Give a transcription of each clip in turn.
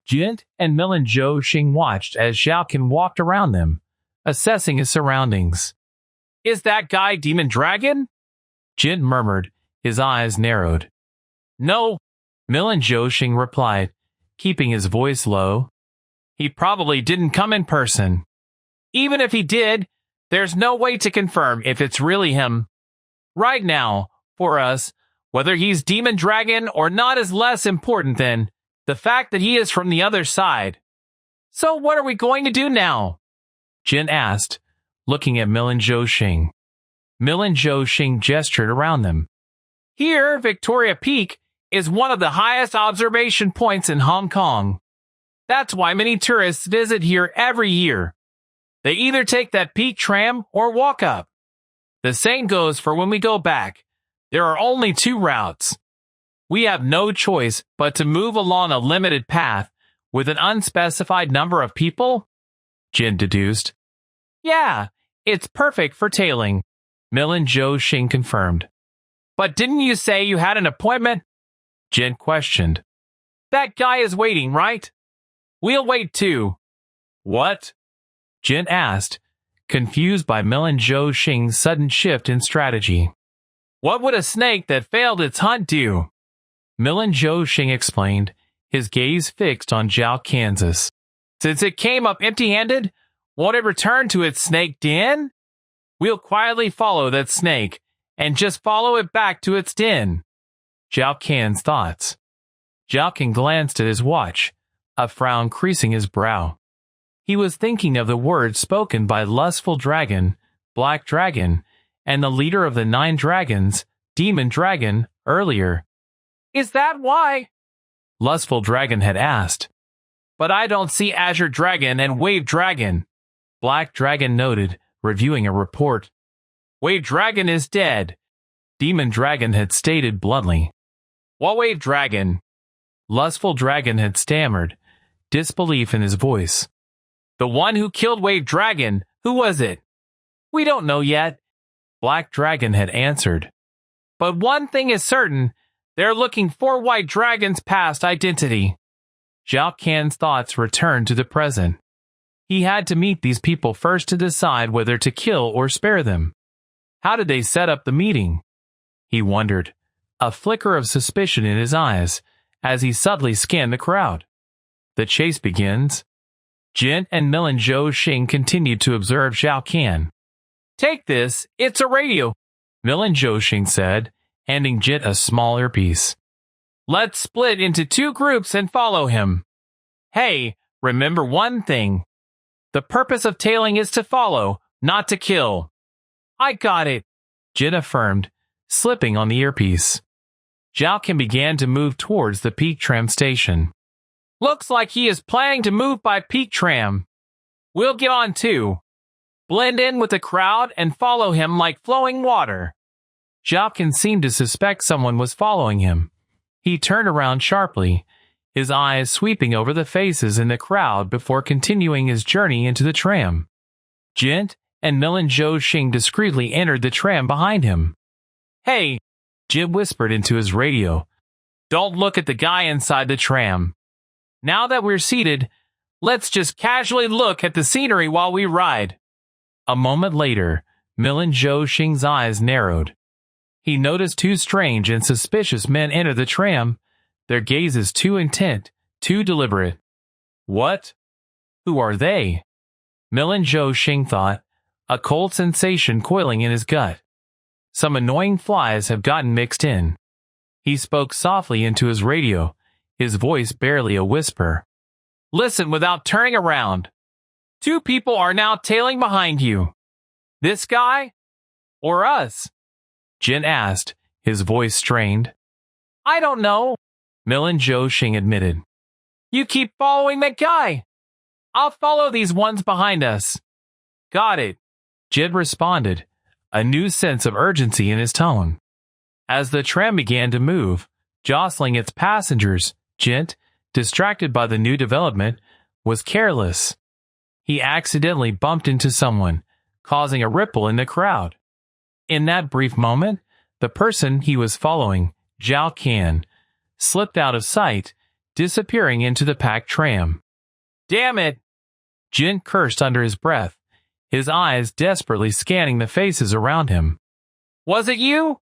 Jint and Milin Xing watched as Zhao Qian walked around them, assessing his surroundings. Is that guy Demon Dragon? Jint murmured, his eyes narrowed. No, Milin Xing replied, keeping his voice low. He probably didn't come in person. Even if he did, there's no way to confirm if it's really him. Right now, for us, whether he's Demon Dragon or not is less important than the fact that he is from the other side. So what are we going to do now? Jin asked, looking at Milin Xing. Milin Xing gestured around them. Here, Victoria Peak is one of the highest observation points in Hong Kong. That's why many tourists visit here every year. They either take that peak tram or walk up. The same goes for when we go back. There are only 2 routes. We have no choice but to move along a limited path with an unspecified number of people, Jin deduced. Yeah, it's perfect for tailing, Milin Xing confirmed. But didn't you say you had an appointment? Jin questioned. That guy is waiting, right? We'll wait too. What? Jin asked, confused by Milin Xing's sudden shift in strategy. What would a snake that failed its hunt do? Milin Xing explained, his gaze fixed on Zhao Qian's. Since it came up empty-handed, won't it return to its snake den? We'll quietly follow that snake and just follow it back to its den. Zhao Qian's thoughts. Zhao Qian glanced at his watch, a frown creasing his brow. He was thinking of the words spoken by Lustful Dragon, Black Dragon, and the leader of the 9 dragons, Demon Dragon, earlier. Is that why? Lustful Dragon had asked. But I don't see Azure Dragon and Wave Dragon, Black Dragon noted, reviewing a report. Wave Dragon is dead, Demon Dragon had stated bluntly. What Wave Dragon? Lustful Dragon had stammered, disbelief in his voice. The one who killed Wave Dragon, who was it? We don't know yet, Black Dragon had answered. But one thing is certain, they're looking for White Dragon's past identity. Zhao Qian's thoughts returned to the present. He had to meet these people first to decide whether to kill or spare them. How did they set up the meeting? He wondered, a flicker of suspicion in his eyes as he subtly scanned the crowd. The chase begins. Jin and Milin Xing continued to observe Zhao Qian. Take this, it's a radio, Milin Xing said, handing Jint a small earpiece. Let's split into 2 groups and follow him. Hey, remember one thing. The purpose of tailing is to follow, not to kill. I got it, Jin affirmed, slipping on the earpiece. Zhao Qian began to move towards the Peak Tram station. Looks like he is planning to move by Peak Tram. We'll get on too. Blend in with the crowd and follow him like flowing water. Zhao Qian seemed to suspect someone was following him. He turned around sharply, his eyes sweeping over the faces in the crowd before continuing his journey into the tram. Jint and Milin Xing discreetly entered the tram behind him. Hey, Jin whispered into his radio. Don't look at the guy inside the tram. Now that we're seated, let's just casually look at the scenery while we ride. A moment later, Milin Xing's eyes narrowed. He noticed 2 strange and suspicious men enter the tram, their gazes too intent, too deliberate. What? Who are they? Milin Xing thought, a cold sensation coiling in his gut. Some annoying flies have gotten mixed in. He spoke softly into his radio, his voice barely a whisper. Listen without turning around. 2 people are now tailing behind you. This guy? Or us? Jin asked, his voice strained. I don't know, Milin Xing admitted. You keep following that guy. I'll follow these ones behind us. Got it, Jin responded, a new sense of urgency in his tone. As the tram began to move, jostling its passengers, Jint, distracted by the new development, was careless. He accidentally bumped into someone, causing a ripple in the crowd. In that brief moment, the person he was following, Zhao Qian, slipped out of sight, disappearing into the packed tram. Damn it! Jint cursed under his breath, his eyes desperately scanning the faces around him. Was it you?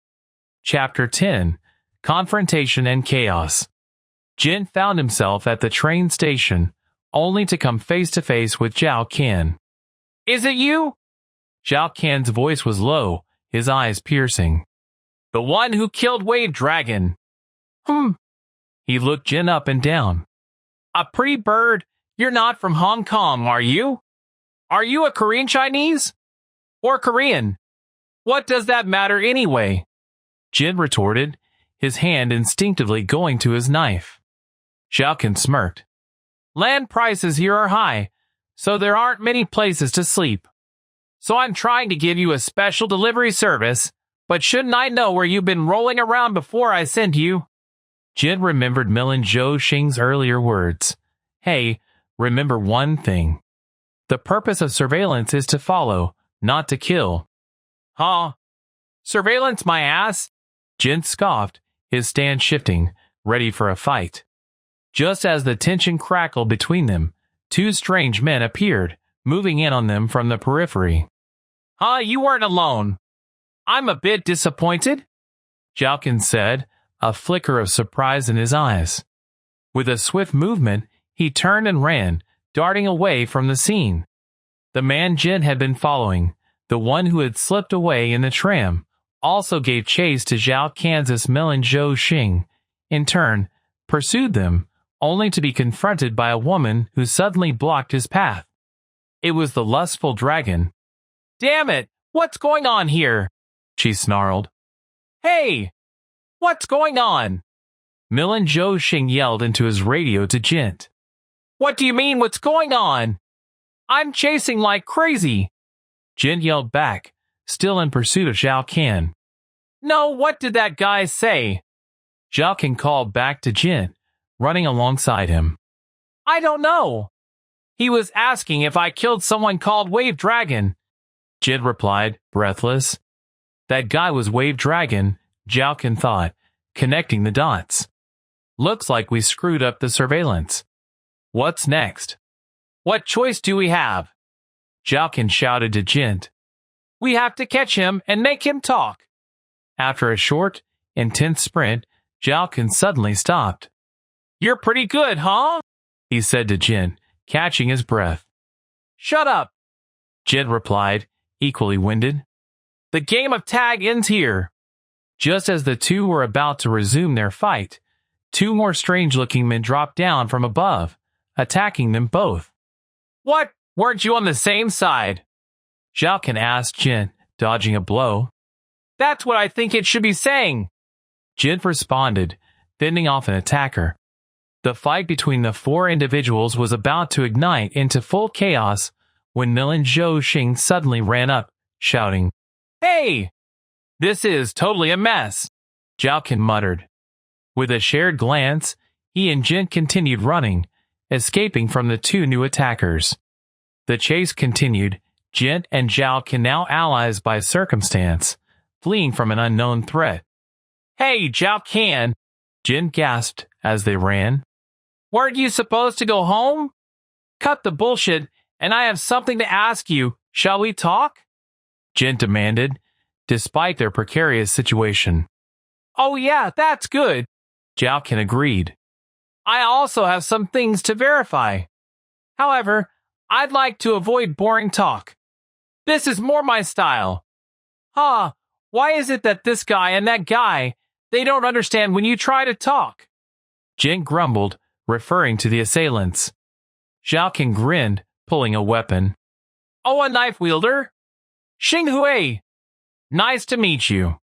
Chapter 10. Confrontation and Chaos. Jint found himself at the train station, only to come face to face with Zhao Qian. Is it you? Zhao Qian's voice was low, his eyes piercing. The one who killed Wave Dragon. He looked Jin up and down. A pretty bird, you're not from Hong Kong, are you? Are you a Korean Chinese? Or Korean? What does that matter anyway? Jin retorted, his hand instinctively going to his knife. Zhao Qian smirked. Land prices here are high, so there aren't many places to sleep. So I'm trying to give you a special delivery service, but shouldn't I know where you've been rolling around before I send you? Jin remembered Milin Zhou Xing's earlier words. Hey, remember one thing. The purpose of surveillance is to follow, not to kill. Huh? Surveillance my ass? Jin scoffed, his stance shifting, ready for a fight. Just as the tension crackled between them, two strange men appeared, moving in on them from the periphery. Huh, you weren't alone. I'm a bit disappointed, Zhao Qian said, a flicker of surprise in his eyes. With a swift movement, he turned and ran, darting away from the scene. The man Jin had been following, the one who had slipped away in the tram, also gave chase to Zhao Qian's Milin Zhou Xing, in turn, pursued them, only to be confronted by a woman who suddenly blocked his path. It was the lustful dragon. Damn it! What's going on here? She snarled. Hey! What's going on? Milin Zhou Xing yelled into his radio to Jint. What do you mean, what's going on? I'm chasing like crazy. Jint yelled back, still in pursuit of Zhao Qian. No, what did that guy say? Zhao Qian called back to Jint, running alongside him. I don't know. He was asking if I killed someone called Wave Dragon. Jint replied, breathless. That guy was Wave Dragon, Zhao Qian thought, connecting the dots. Looks like we screwed up the surveillance. What's next? What choice do we have? Zhao Qian shouted to Jint. We have to catch him and make him talk. After a short, intense sprint, Zhao Qian suddenly stopped. You're pretty good, huh? He said to Jint, catching his breath. Shut up, Jint replied, equally winded. The game of tag ends here. Just as the two were about to resume their fight, two more strange-looking men dropped down from above, attacking them both. What? Weren't you on the same side? Zhao Qian asked Jint, dodging a blow. That's what I think it should be saying. Jint responded, fending off an attacker. The fight between the four individuals was about to ignite into full chaos when Milin Zhou Xing suddenly ran up, shouting, Hey! This is totally a mess, Zhao Qian muttered. With a shared glance, he and Jint continued running, escaping from the two new attackers. The chase continued, Jint and Zhao Qian now allies by circumstance, fleeing from an unknown threat. Hey, Zhao Qian, Jint gasped as they ran. Weren't you supposed to go home? Cut the bullshit, and I have something to ask you. Shall we talk? Jint demanded, despite their precarious situation. Oh yeah, that's good, Zhao Qian agreed. I also have some things to verify. However, I'd like to avoid boring talk. This is more my style. Huh, why is it that this guy and that guy, they don't understand when you try to talk? Jint grumbled, referring to the assailants. Zhao Qian grinned, pulling a weapon. Oh, a knife wielder? Xing Hui. Nice to meet you.